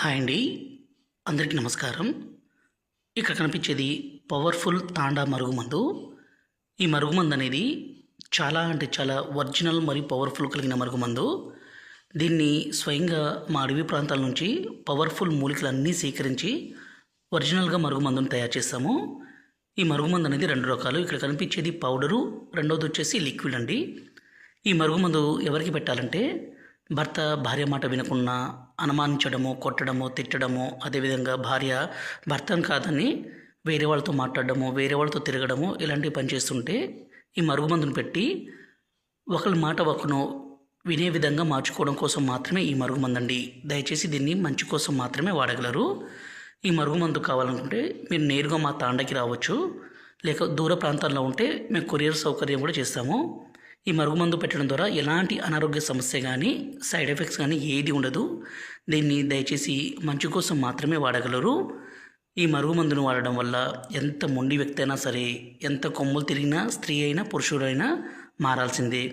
Hi అండి. అందరికీ నమస్కారం. ఇక్కడ కనిపించేది పవర్ఫుల్ తాండా మరుగుమందు. ఈ మరుగుమందు అనేది చాలా అంటే చాలా ఒరిజినల్ మరియు పవర్ఫుల్ కలిగిన మరుగుమందు. దీన్ని స్వయంగా మా అడవి ప్రాంతాల నుంచి పవర్ఫుల్ మూలికలన్నీ సేకరించి ఒరిజినల్గా మరుగుమందును తయారు చేస్తాము. ఈ మరుగుమందు అనేది రెండు రకాలు. ఇక్కడ కనిపించేది పౌడరు, రెండవది వచ్చేసి లిక్విడ్ అండి. ఈ మరుగుమందు ఎవరికి పెట్టాలంటే భర్త భార్య మాట వినకుండా అనుమానించడము, కొట్టడము, తిట్టడము, అదేవిధంగా భార్య భర్తను కాదని వేరే వాళ్ళతో మాట్లాడడము, వేరే వాళ్ళతో తిరగడము ఇలాంటివి పనిచేస్తుంటే ఈ మరుగుమందును పెట్టి ఒకరి మాట ఒకరు వినే విధంగా మార్చుకోవడం కోసం మాత్రమే ఈ మరుగుమందు అండి. దయచేసి దీన్ని మంచి కోసం మాత్రమే వాడగలరు. ఈ మరుగుమందు కావాలనుకుంటే మీరు నేరుగా మా తాండకి రావచ్చు, లేక దూర ప్రాంతాల్లో ఉంటే మేము కొరియర్ సౌకర్యం కూడా చేస్తాము. ఈ మరుగుమందు పెట్టడం ద్వారా ఎలాంటి అనారోగ్య సమస్య కానీ సైడ్ ఎఫెక్ట్స్ కానీ ఏది ఉండదు. దీన్ని దయచేసి మంచి కోసం మాత్రమే వాడగలరు. ఈ మరుగుమందును వాడడం వల్ల ఎంత మొండి వ్యక్తి అయినా సరే, ఎంత కొమ్ములు తిరిగినా, స్త్రీ అయినా పురుషుడైనా మారాల్సిందే.